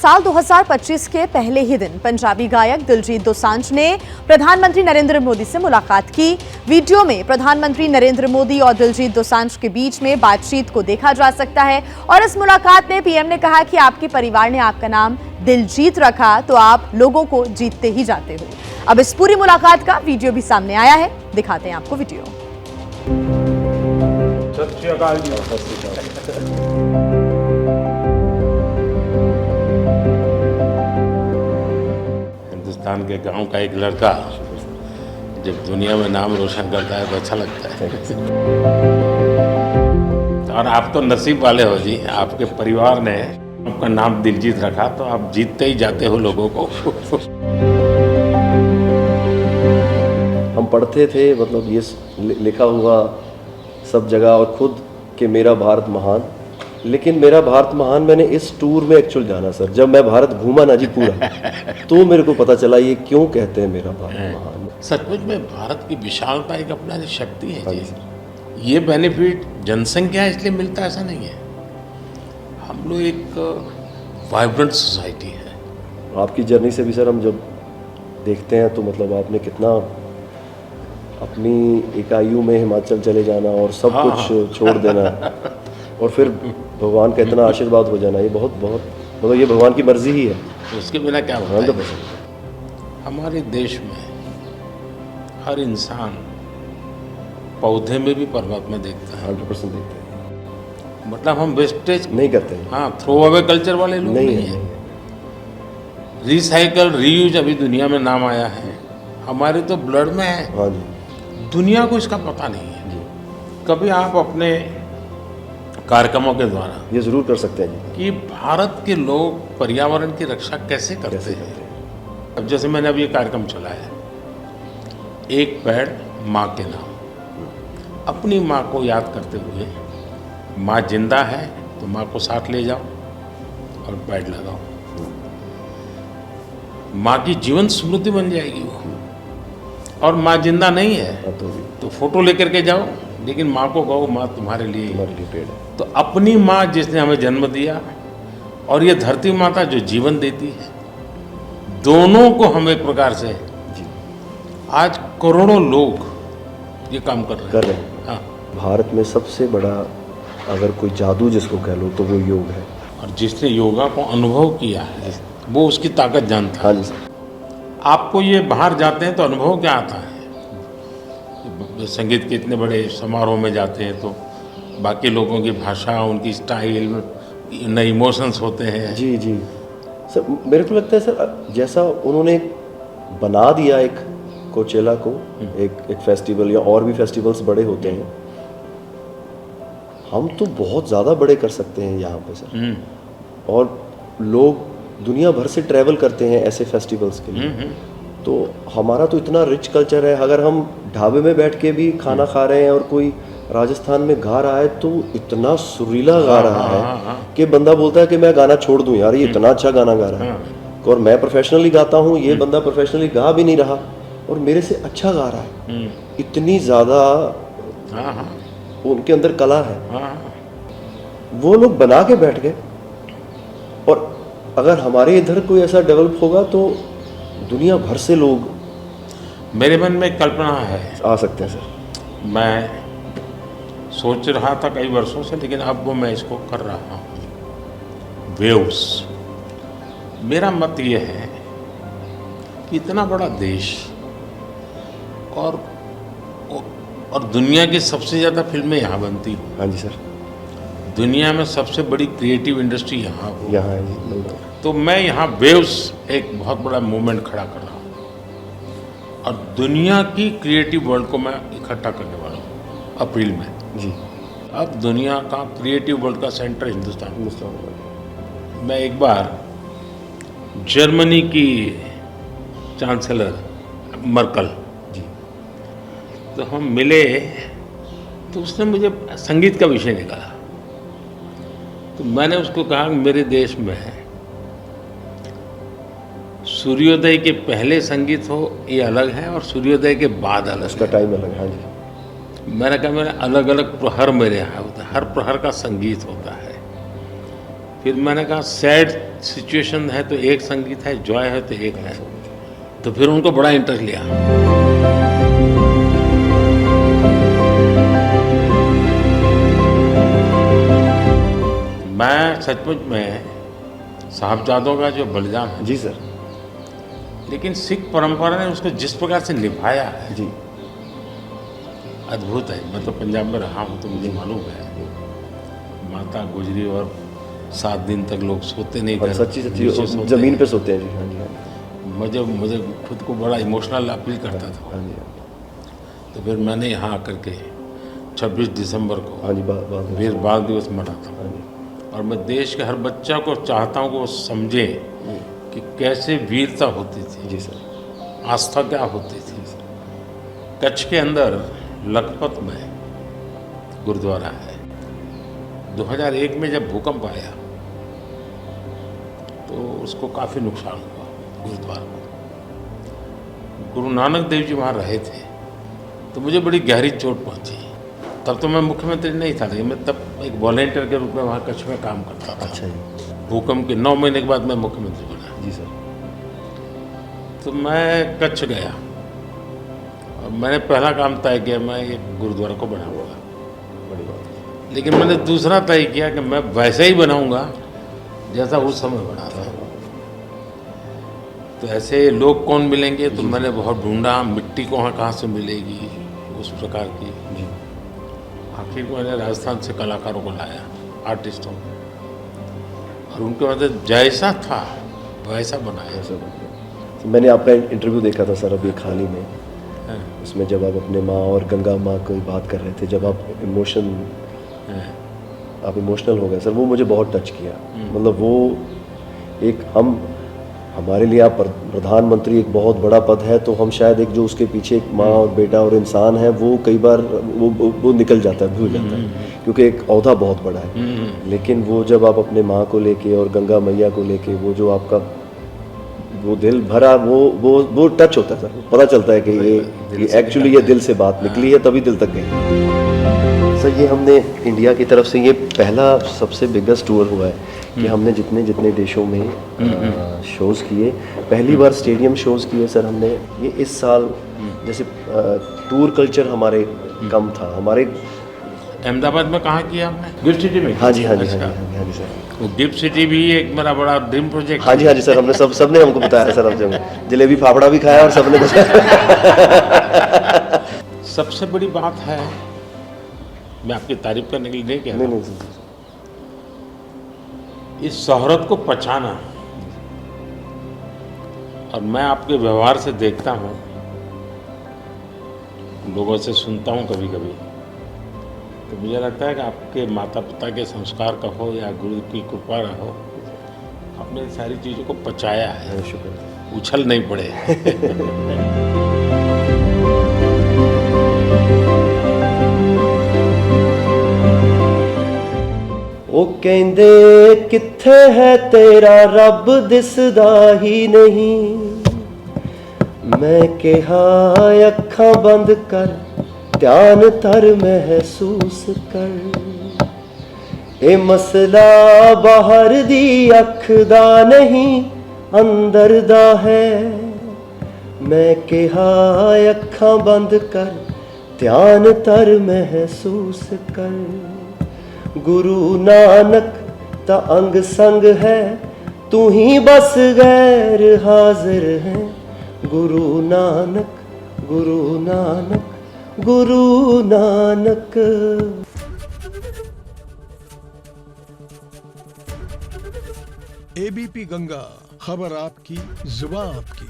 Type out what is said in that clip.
साल 2025 के पहले ही दिन पंजाबी गायक दिलजीत दोसांझ ने प्रधानमंत्री नरेंद्र मोदी से मुलाकात की। वीडियो में प्रधानमंत्री नरेंद्र मोदी और दिलजीत दोसांझ के बीच में बातचीत को देखा जा सकता है और इस मुलाकात में पीएम ने कहा कि आपके परिवार ने आपका नाम दिलजीत रखा तो आप लोगों को जीतते ही जाते हो। अब इस पूरी मुलाकात का वीडियो भी सामने आया है, दिखाते हैं आपको वीडियो। सत श्री अकाल जी। हिंदुस्तान के गांव का एक लड़का जब दुनिया में नाम रोशन करता है तो अच्छा लगता है। और आप तो नसीब वाले हो जी, आपके परिवार ने आपका नाम दिलजीत रखा तो आप जीतते ही जाते हो लोगों को। हम पढ़ते थे, मतलब ये लिखा हुआ सब जगह और खुद कि मेरा भारत महान, लेकिन मेरा भारत महान मैंने इस टूर में एक्चुअल जाना सर। जब मैं भारत घूमा ना जी पूरा तो मेरे को पता चला ये क्यों कहते हैं मेरा भारत महान। सचमुच में भारत की विशालता एक अपना शक्ति है जी। ये बेनिफिट जनसंख्या इसलिए मिलता है ऐसा नहीं है, हम लोग एक वाइब्रेंट सोसाइटी है। आपकी जर्नी से भी सर हम जब देखते हैं तो मतलब आपने कितना अपनी इकाइयों में हिमाचल चले जाना और सब कुछ छोड़ देना और फिर भगवान का इतना आशीर्वाद हो जाना, ये बहुत बहुत मतलब ये भगवान की मर्जी ही है। उसके बिना क्या होता है? हमारे देश में हर इंसान पौधे में भी परमात्मा देखता है। 100% देखते हैं, मतलब हम वेस्टेज नहीं करते हैं। हाँ, थ्रो अवे कल्चर वाले लोग नहीं है। रिसाइकल रीयूज अभी दुनिया में नाम आया है, हमारे तो ब्लड में है। हाँ जी, दुनिया को इसका पता नहीं है जी। कभी आप अपने कार्यक्रमों के द्वारा ये जरूर कर सकते हैं जी कि भारत के लोग पर्यावरण की रक्षा कैसे करते हैं। अब जैसे मैंने अभी ये कार्यक्रम चलाया, एक पेड़ माँ के नाम, अपनी माँ को याद करते हुए, माँ जिंदा है तो माँ को साथ ले जाओ और पेड़ लगाओ, माँ की जीवन स्मृति बन जाएगी वो। और माँ जिंदा नहीं है तो फोटो लेकर के जाओ, लेकिन माँ को कहो माँ तुम्हारे लिए पेड़ है। तो अपनी माँ जिसने हमें जन्म दिया और ये धरती माता जो जीवन देती है, दोनों को हम एक प्रकार से जी आज करोड़ों लोग ये काम कर रहे हैं। हाँ, भारत में सबसे बड़ा अगर कोई जादू जिसको कह लो तो वो योग है। और जिसने योगा को अनुभव किया है वो उसकी ताकत जानता है। हाँ जी सर। आपको ये बाहर जाते हैं तो अनुभव क्या आता है? संगीत के इतने बड़े समारोह में जाते हैं तो बाकी लोगों की भाषा, उनकी स्टाइल, नए इमोशंस होते हैं। जी जी सर, मेरे को लगता है सर जैसा उन्होंने बना दिया एक कोचेला को एक फेस्टिवल या और भी फेस्टिवल्स बड़े होते हैं, हम तो बहुत ज़्यादा बड़े कर सकते हैं यहाँ पे सर। और लोग दुनिया भर से ट्रैवल करते हैं ऐसे फेस्टिवल्स के लिए। तो हमारा तो इतना रिच कल्चर है, अगर हम ढाबे में बैठ के भी खाना खा रहे हैं और कोई राजस्थान में गा रहा है तो इतना सुरीला गा रहा है कि बंदा बोलता है कि मैं गाना छोड़ दूं यार, ये इतना अच्छा गाना गा रहा है। और मैं प्रोफेशनली गाता हूँ, ये बंदा प्रोफेशनली गा भी नहीं रहा और मेरे से अच्छा गा रहा है। इतनी ज़्यादा उनके अंदर कला है। वो लोग बना के बैठ गए और अगर हमारे इधर कोई ऐसा डेवलप होगा तो दुनिया भर से लोग, मेरे मन में कल्पना है, आ सकते हैं सर। मैं सोच रहा था कई वर्षों से, लेकिन अब वो मैं इसको कर रहा हूँ। वेव्स, मेरा मत ये है कि इतना बड़ा देश और दुनिया की सबसे ज़्यादा फिल्में यहाँ बनती हैं। हाँ जी सर। दुनिया में सबसे बड़ी क्रिएटिव इंडस्ट्री यहाँ है जी। तो मैं यहाँ वेव्स एक बहुत बड़ा मूवमेंट खड़ा कर रहा हूँ और दुनिया की क्रिएटिव वर्ल्ड को मैं इकट्ठा करने वाला हूँ अप्रैल में जी। अब दुनिया का क्रिएटिव वर्ल्ड का सेंटर हिंदुस्तान। मैं एक बार जर्मनी की चांसलर मर्कल जी, तो हम मिले तो उसने मुझे संगीत का विषय निकाला। तो मैंने उसको कहा कि मेरे देश में सूर्योदय के पहले संगीत हो ये अलग है और सूर्योदय के बाद अलग, उसका टाइम अलग है। हाँ जी। मैंने कहा मेरे अलग अलग प्रहर मेरे यहाँ होता है, हर प्रहर का संगीत होता है। फिर मैंने कहा सैड सिचुएशन है तो एक संगीत है, जॉय है तो एक है, तो फिर उनको बड़ा इंटरेस्ट लिया। मैं सचमुच में साहबजादों का जो बलिदान है, जी सर। लेकिन सिख परंपरा ने उसको जिस प्रकार से निभाया है, जी अद्भुत है। मैं तो पंजाब में रहा हूँ तो मुझे मालूम है, माता गुजरी और 7 दिन तक लोग सोते नहीं और थे, सच्ची नीचे सच्ची सोते जमीन हैं। पे सोते हैं जी। हाँ जी हाँ जी। मुझे खुद को बड़ा इमोशनल अपील करता था। हाँ जी हाँ तो फिर मैंने यहाँ आकर के 26 दिसंबर को जी। हाँ जी बात वीर बाल दिवस मना था, हाँ जी और मैं देश के हर बच्चा को चाहता हूँ कि वो समझे कि कैसे वीरता होती थी, जी सर। आस्था क्या होती थी। कच्छ के अंदर लखपत में गुरुद्वारा है। 2001 में जब भूकंप आया तो उसको काफ़ी नुकसान हुआ गुरुद्वारा को। गुरु नानक देव जी वहाँ रहे थे, तो मुझे बड़ी गहरी चोट पहुँची। तब तो मैं मुख्यमंत्री नहीं था, लेकिन मैं तब एक वॉलेंटियर के रूप में वहाँ कच्छ में काम करता था। अच्छा जी। भूकंप के 9 महीने के बाद मैं मुख्यमंत्री बना। जी सर। तो मैं कच्छ गया और मैंने पहला काम तय किया, मैं एक गुरुद्वारा को बनाऊंगा। बड़ी बात है। लेकिन मैंने दूसरा तय किया कि मैं वैसे ही बनाऊंगा जैसा उस समय बना था। तो ऐसे लोग कौन मिलेंगे, तो मैंने बहुत ढूंढा, मिट्टी कहाँ से मिलेगी उस प्रकार की। जी आखिर को मैंने राजस्थान से कलाकारों को लाया, आर्टिस्टों को, और उनके बाद जैसा था वैसा बनाया। ऐसा बन गया। तो मैंने आपका इंटरव्यू देखा था सर अभी हाल ही में, उसमें जब आप अपने माँ और गंगा माँ की बात कर रहे थे, जब आप इमोशनल हो गए सर, वो मुझे बहुत टच किया। मतलब वो एक हमारे लिए आप प्रधानमंत्री एक बहुत बड़ा पद है, तो हम शायद एक जो उसके पीछे एक माँ और बेटा और इंसान है, वो कई बार वो निकल जाता है, भूल जाता है, क्योंकि एक ओहदा बहुत बड़ा है। लेकिन वो जब आप अपने माँ को लेके और गंगा मैया को लेके, वो जो आपका वो दिल भरा, वो टच होता है सर। पता चलता है कि ये एक्चुअली ये दिल से बात निकली है, तभी दिल तक गई। सर ये हमने इंडिया की तरफ से ये पहला सबसे बिगेस्ट टूर हुआ है कि हमने जितने देशों में शोज़ किए, पहली बार स्टेडियम शोज़ किए सर हमने। ये इस साल जैसे टूर कल्चर हमारे कम था, हमारे अहमदाबाद में कहाँ किया आपने? गिफ्ट सिटी में? हाँ जी हाँ जी अच्छा। हाँ जी सर। वो गिफ्ट सिटी भी एक मेरा बड़ा ड्रीम प्रोजेक्ट। हाँ जी सर, हमने सबने हमको बताया सर, हमसे जलेबी फाफड़ा भी खाया और सबने सबसे बड़ी बात है, मैं आपकी तारीफ करने के लिए नहीं कह रहा, नहीं सर, इस शोहरत को पहचाना। और मैं आपके व्यवहार से देखता हूँ, लोगों से सुनता हूँ कभी कभी, तो मुझे लगता है कि आपके माता पिता के संस्कार का हो या गुरु की कृपा का हो, आपने सारी चीज़ों को पचाया है, शुक्र। उछल नहीं पड़े। ਉਹ ਕਹਿੰਦੇ ਕਿੱਥੇ ਹੈ ਤੇਰਾ ਰੱਬ ਦਿਸਦਾ ਹੀ ਨਹੀਂ, ਮੈਂ ਕਿਹਾ ਅੱਖਾਂ ਬੰਦ ਕਰ ਧਿਆਨ ਧਰ ਮਹਿਸੂਸ ਕਰ, ਇਹ ਮਸਲਾ ਬਾਹਰ ਦੀ ਅੱਖ ਦਾ ਨਹੀਂ ਅੰਦਰ ਦਾ ਹੈ, ਮੈਂ ਕਿਹਾ ਅੱਖਾਂ ਬੰਦ ਕਰ ਧਿਆਨ ਧਰ ਮਹਿਸੂਸ ਕਰ, गुरु नानक ता अंग संग है, तू ही बस गैर हाजिर है, गुरु नानक गुरु नानक गुरु नानक। एबीपी गंगा, खबर आपकी, जुबान आपकी।